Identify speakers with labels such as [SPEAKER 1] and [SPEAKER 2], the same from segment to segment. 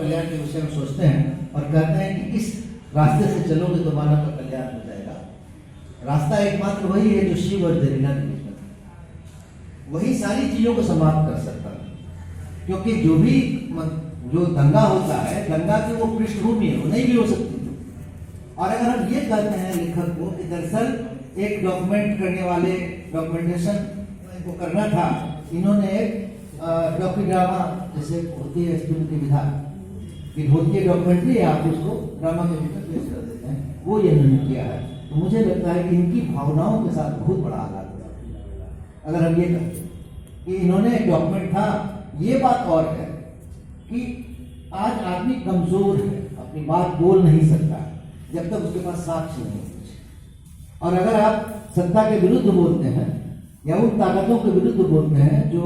[SPEAKER 1] कल्याण के विषय में सोचते हैं और कहते हैं कि इस रास्ते से चलोगे तो मानव का कल्याण हो जाएगा। रास्ता एकमात्र वही है जो शिव और जरीना के बीच में था। वही सारी चीजों को समाप्त कर सकता है, क्योंकि जो दंगा होता है, दंगा की वो पृष्ठभूमि है, वो नहीं भी हो सकती। और अगर हम ये कहते हैं लेखक को कि दरअसल एक डॉक्यूमेंट करने वाले डॉक्यूमेंटेशन को करना था, इन्होंने एक डॉक्यूड्रामा जैसे होती है फिल्म की विधा कि होती है डॉक्यूमेंट्री, आप उसको ड्रामा के रूप में पेश कर देते हैं, वो ये इन्होंने किया है। तो मुझे लगता है कि इनकी भावनाओं के साथ बहुत बड़ा आघात हुआ। अगर हम ये कहते कि इन्होंने एक डॉक्यूमेंट था, ये बात और है कि आज आदमी कमजोर है, अपनी बात बोल नहीं सकता जब तक उसके पास साक्ष्य नहीं है। और अगर आप सत्ता के विरुद्ध बोलते हैं या उन ताकतों के विरुद्ध बोलते हैं जो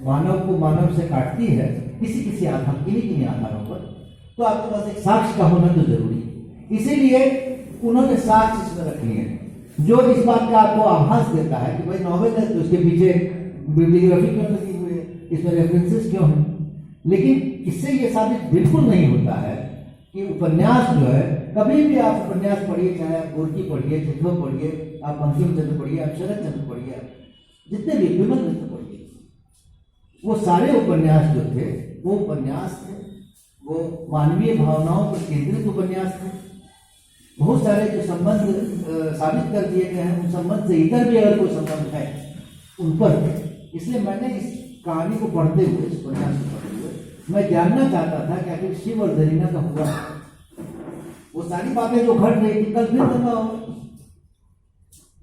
[SPEAKER 1] मानव को मानव से काटती है किसी आधार, किन्हीं आधारों पर, तो आपके पास एक साक्ष्य का होना तो जरूरी है। इसीलिए उन्होंने साक्ष्य इसमें रख लिए हैं जो इस बात का आपको आभास देता है कि भाई नॉवेल है तो उसके पीछे बिब्लियोग्राफी क्यों लगी हुई है, इसमें रेफरेंसेस क्यों हैं। लेकिन इससे ये साबित बिल्कुल नहीं होता है कि उपन्यास जो है, कभी भी आप उपन्यास पढ़िए, चाहे आप गोरकी पढ़िए, चित्तौड़ पढ़िए, आप बंकिम चंद्र पढ़िए, आप शरद चंद्र पढ़िए, जितने भी विमल मित्र पढ़िए, वो सारे उपन्यास जो थे वो उपन्यास थे, वो मानवीय भावनाओं पर केंद्रित उपन्यास थे। बहुत सारे जो संबंध साबित कर दिए गए हैं, उन संबंध से इधर भी अगर कोई संबंध है उन पर थे। इसलिए मैंने इस कहानी को पढ़ते हुए, इस उपन्यास को पढ़ते हुए, मैं जानना चाहता था कि आखिर शिव और जरीना का हुआ वो सारी बातें जो घट रही थी, कल फिर दंगा हो,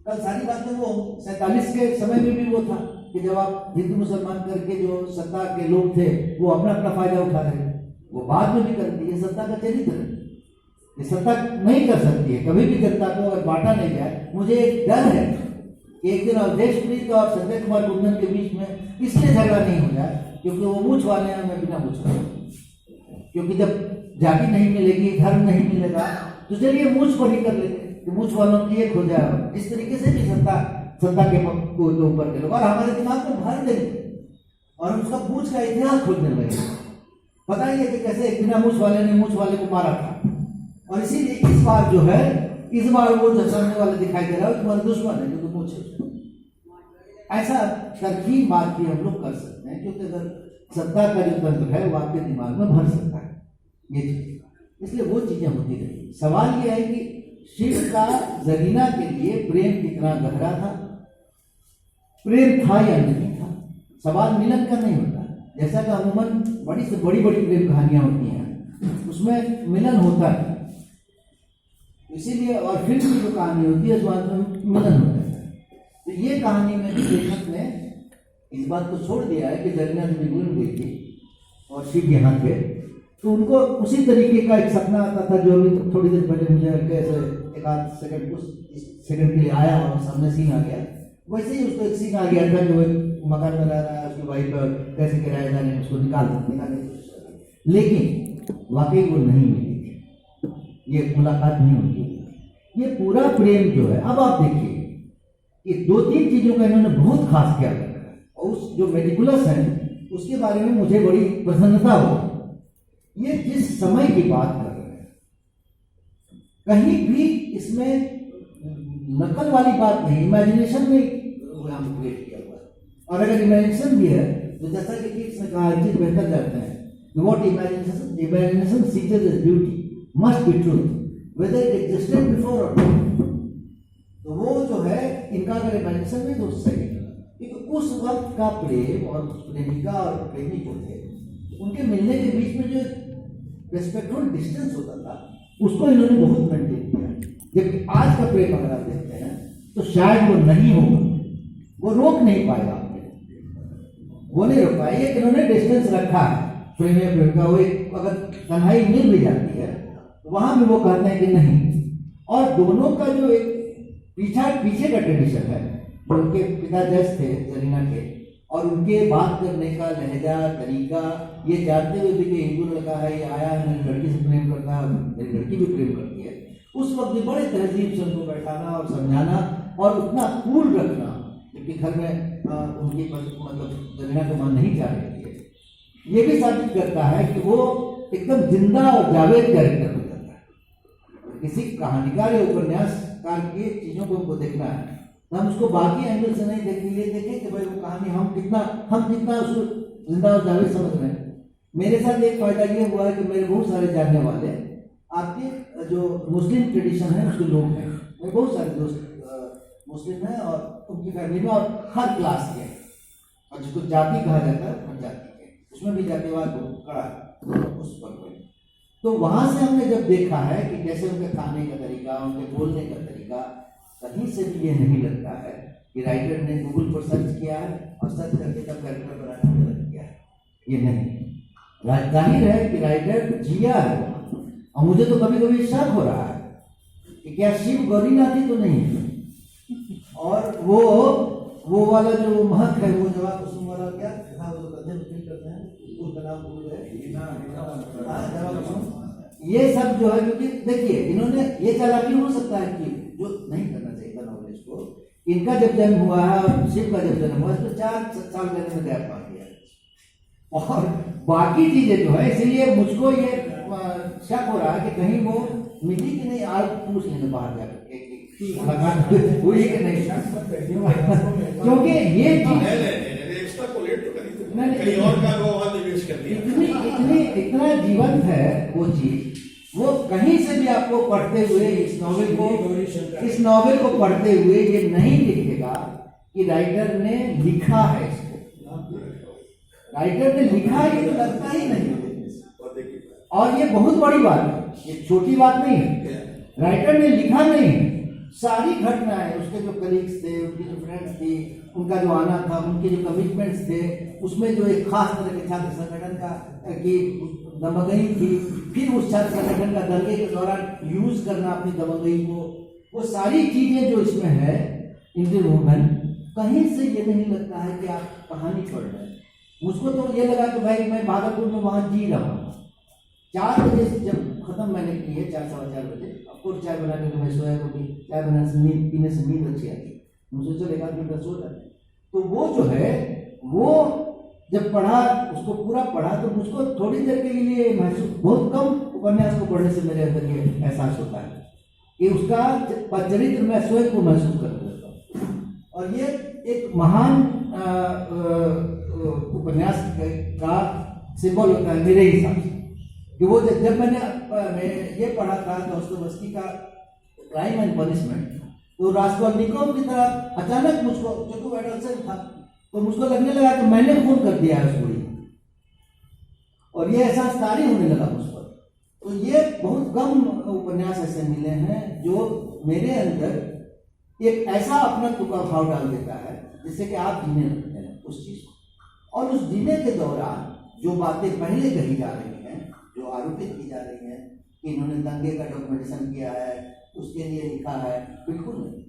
[SPEAKER 1] कल सारी बातें वो 47 के समय में भी वो था कि जब आप हिंदू मुसलमान करके जो सत्ता के लोग थे वो अपना अपना फायदा उठा रहे, वो बाद में भी करती है। सत्ता का चरित्र है, ये सत्ता नहीं कर सकती है कभी भी जनता को अगर बांटा नहीं जाए। मुझे एक डर है कि एक दिन अवधेशप्रीत और संजय कुमार गुंजन के बीच में इसलिए झगड़ा नहीं हो जाए क्योंकि वो मूछ वाले हैं, मैं बिना मूछ वाले, क्योंकि जब जाति नहीं मिलेगी, धर्म नहीं मिलेगा, तो चलिए मूछ पर ही कर लेते कि मूछ वालों की एक हो जाए। इस तरीके से भी सत्ता के ऊपर के लोग और हमारे दिमाग को भर देंगे और उसका मूछ का इतिहास खोजने लगेगा। पता ही है कि कैसे बिना मूछ वाले ने मूछ वाले को मारा था। और इसीलिए इस बार जो है, इस बार वो जो सामने वाले दिखाई दे रहा है तुम्हारा दुश्मन है जो मूछ है। ऐसा तरकीब बात भी हम लोग कर सकते हैं, क्योंकि अगर सत्ता का जो तंत्र है वो आपके दिमाग में भर सकता है ये चीजें, इसलिए वो चीजें होती रही। सवाल ये है कि शिव का जरीना के लिए प्रेम कितना गहरा था, प्रेम था या नहीं था। सवाल मिलन का नहीं होता, जैसा कि अमूमन बड़ी से बड़ी प्रेम कहानियां होती हैं उसमें मिलन होता है, इसीलिए और फिल्म की जो कहानी होती है उसमें मिलन होता है। तो ये कहानी में भी लेखक ने इस बात को छोड़ दिया है कि जरीना जब गुजर गई थी और शिव यहाँ थे तो उनको उसी तरीके का एक सपना आता था जो भी थोड़ी देर पहले मुझे कैसे एक आध सेकंड कुछ सेकंड के लिए आया और सामने सीन आ गया, वैसे ही उसको एक सीन आ गया था कि वो मकान में रह रहा है, उसकी वाइफ कैसे किराएदार ने उसको निकालने की कोशिश करी, लेकिन वाकई वो नहीं मिली थी, ये मुलाकात नहीं होती। ये पूरा प्रेम जो है, अब आप देखिए कि 2-3 चीजों का इन्होंने बहुत खास किया है और उस जो मेटिकुलस है उसके बारे में मुझे बड़ी प्रसन्नता हो। ये जिस समय की बात कर रहे हैं, कहीं भी इसमें नकल वाली बात नहीं, इमेजिनेशन में क्रिएट किया हुआ है। और अगर इमेजिनेशन भी है तो जैसा कि किड्स ने कहा, चीज बेहतर जानते हैं, what imagination seizes is beauty must be truth whether it existed before और नॉट। तो वो जो है इनका अगर इमेजिनेशन में तो सही है, क्योंकि उस वक्त का प्रेम और प्रेमिका और प्रेमी जो थे उनके मिलने के बीच में जो रेस्पेक्टफुल डिस्टेंस होता था उसको इन्होंने बहुत मेंटेन किया। जबकि आज का प्रेम अगर आप देखते हैं तो शायद वो नहीं होगा, वो रोक नहीं पाएगा, वो नहीं रोक पाएगा। इन्होंने डिस्टेंस रखा है प्रेम का, वो एक अगर तन्हाई मिल भी जाती है तो वहां भी वो कहते हैं कि नहीं। और दोनों का जो एक पीछे का ट्रेडिशन है, उनके पिता जज थे जरीना के, और उनके बात करने का लहजा तरीका ये जानते हुए भी कि हिंदू लड़का है, ये आया है मेरी लड़की से प्रेम करता है, मेरी लड़की भी प्रेम करती है, उस वक्त भी बड़े तहजीब से उनको बैठाना और समझाना और उतना कूल रखना, क्योंकि घर में उनकी मतलब जरीना को मन नहीं चाह रही थी। ये भी साबित करता है कि वो एकदम जिंदा और जावेद कैरेक्टर हो जाता है। किसी कहानीकार या उपन्यासकार की चीजों को हमको देखना है तो हम उसको बाकी एंगल से नहीं देखें, ये देखें कि भाई वो कहानी हम कितना उसको जिंदा और जावेद समझ रहे हैं। मेरे साथ एक फायदा ये हुआ है कि मेरे बहुत सारे जानने वाले आपके जो मुस्लिम ट्रेडिशन है उसके लोग हैं। मेरे बहुत सारे दोस्त मुस्लिम हैं और उनकी फैमिली में और हर क्लास के, और जिसको जाति कहा जाता है हर जाति के, उसमें भी जातिवाद बहुत कड़ा उस पर। तो वहां से हमने जब देखा है कि कैसे उनके खाने का तरीका, उनके बोलने का तरीका, कहीं से भी ये नहीं लगता है कि राइटर ने गूगल पर सर्च किया है और सर्च करके तब कैरेक्टर बनाने में मदद किया है। ये नहीं, जाहिर है कि राइटर जिया है। और मुझे तो कभी कभी शक हो रहा है कि क्या शिव गौरीनाथी तो नहीं है, और वो वाला जो महक है, वो जवाब कुसुम वाला क्या था, वो कथन करते हैं, उसका नाम भूल गए, ये सब जो है, क्योंकि देखिए इन्होंने ये चालाकी हो सकता है कि जो नहीं करना चाहिए था नॉलेज को, इनका जब जन्म हुआ है और शिव का जब जन्म हुआ है तो 4 साल पहले में गैप आ गया और बाकी चीजें जो है, इसलिए मुझको ये शक हो रहा है कि कहीं वो मिली कि नहीं। आज पूछ लेने बाहर जाकर हुई कि नहीं, क्योंकि ये इतना जीवंत है वो चीज, वो कहीं से भी आपको पढ़ते हुए इस नॉवेल को पढ़ते हुए ये नहीं दिखेगा कि राइटर ने लिखा है इसको। राइटर ने लिखा ये तो लगता ही नहीं, और ये बहुत बड़ी बात है, ये छोटी बात नहीं है। राइटर ने लिखा नहीं, सारी घटनाएं, उसके जो कलीग्स थे, उनकी जो फ्रेंड्स थी, उनका जो आना था, उनके जो कमिटमेंट्स थे, उसमें जो एक खास तरह के छात्र संगठन का की दमगई थी, फिर उस छात्र संगठन का दंगे के दौरान यूज करना अपनी दमगई को, वो सारी चीजें जो इसमें है इंडियन वुमेन, कहीं से ये नहीं लगता है कि आप कहानी पढ़ रहे हैं। मुझको तो ये लगा कि भाई मैं भागलपुर में वहां जी रहा हूँ। 4 बजे जब खत्म मैंने की है, 4 सवा 4 बजे, आपको चाय बना के मैं सोया, क्योंकि चाय बनाने से नींद पीने से नींद अच्छी आती, मुझे चल 1 आध घंटा सो जाते। तो वो जो है, वो जब पढ़ा, उसको पूरा पढ़ा, तो मुझको थोड़ी देर के लिए महसूस, बहुत कम उपन्यास को पढ़ने से मेरे अंदर ये एहसास होता है कि उसका चरित्र मैं स्वयं को महसूस कर लेता हूँ। और ये एक महान उपन्यास का सिंबल होता है मेरे हिसाब से, कि वो जब मैंने ये पढ़ा था दोस्तोयेवस्की का क्राइम एंड पनिशमेंट, तो रास्कोल्निकोव की तरह अचानक मुझको, जो तो एडोलसेंट था, तो मुझको लगने लगा कि मैंने खून कर दिया है उस बुढ़ी, और ये एहसास तारी होने लगा मुझ पर। तो ये बहुत कम उपन्यास ऐसे मिले हैं जो मेरे अंदर एक ऐसा अपनत्व का भाव डाल देता है जिससे कि आप जीने लगते हैं उस चीज को। और उस जीने के दौरान जो बातें पहले कही जा रही हैं, जो आरोपित की जा रही हैं कि इन्होंने दंगे का डॉक्यूमेंटेशन किया है, उसके लिए लिखा है, बिल्कुल नहीं।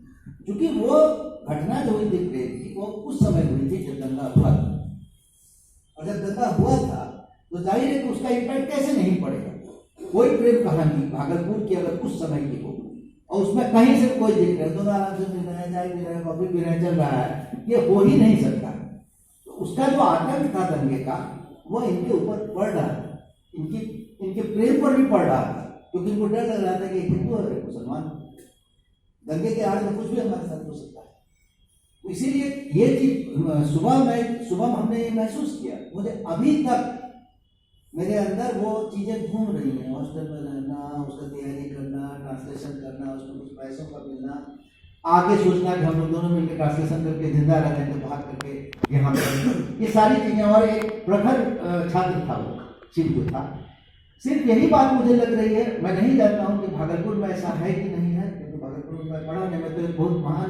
[SPEAKER 1] क्योंकि वो घटना जो हुई थी प्रेम की, वो उस समय हुई थी जब दंगा हुआ था, और जब दंगा हुआ था तो जाहिर है कि उसका इम्पैक्ट कैसे नहीं पड़ेगा। कोई प्रेम कहानी भागलपुर की अगर उस समय की हो और उसमें कहीं से कोई दिख रहा है, दोनों आराम से मिल रहे हैं, चाय पी रहे हैं, कॉफी पी रहे हैं, चल रहा है, ये हो ही नहीं सकता। तो उसका जो आतंक था दंगे का, वो इनके ऊपर पड़ रहा था, इनके प्रेम पर भी पड़ रहा था, क्योंकि इनको डर लग रहा था कि हिंदू और मुसलमान, दंगे के आड़ में कुछ भी हमारे साथ हो सकता है। तो इसीलिए ये चीज सुबह हमने ये महसूस किया। मुझे अभी तक मेरे अंदर वो चीजें घूम रही हैं, हॉस्टल में रहना, उसका तैयारी करना, ट्रांसलेशन करना, उसमें कुछ पैसों का मिलना, आगे सोचना कि हम लोग दोनों मिलकर ट्रांसलेशन करके जिंदा रहने के भाग करके यहाँ पर, ये सारी चीजें। और एक प्रखर छात्र था वो शिव जो था। सिर्फ यही बात मुझे लग रही है, मैं नहीं जानता हूँ कि भागलपुर में ऐसा है कि नहीं है, क्योंकि भागलपुर में पढ़ा नहीं, मैं तो एक बहुत महान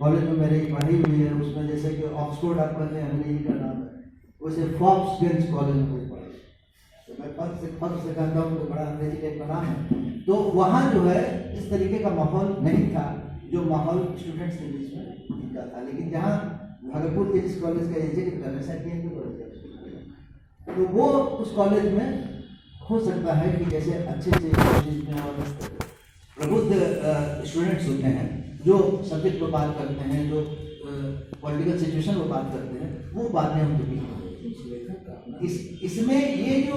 [SPEAKER 1] कॉलेज में मेरी पढ़ाई हुई है, उसमें जैसे कि ऑक्सफोर्ड आप पढ़ते हैं, अंग्रेजी का नाम है, वैसे फॉक्सगंज कॉलेज में पढ़ी। तो मैं फर्क से कहता हूँ कि बड़ा अंग्रेजी टाइप का नाम है। तो वहाँ जो है इस तरीके का माहौल नहीं था जो माहौल स्टूडेंट्स के बीच में दिखता था। लेकिन जहाँ भागलपुर के जिस कॉलेज का एग्जीक्यूटिव कॉलेज, तो वो उस कॉलेज में हो सकता है कि जैसे अच्छे से में और प्रबुद्ध स्टूडेंट्स होते हैं, जो सब्जेक्ट पर बात करते हैं, जो पॉलिटिकल सिचुएशन पर बात करते हैं, वो बातें हम इसमें ये जो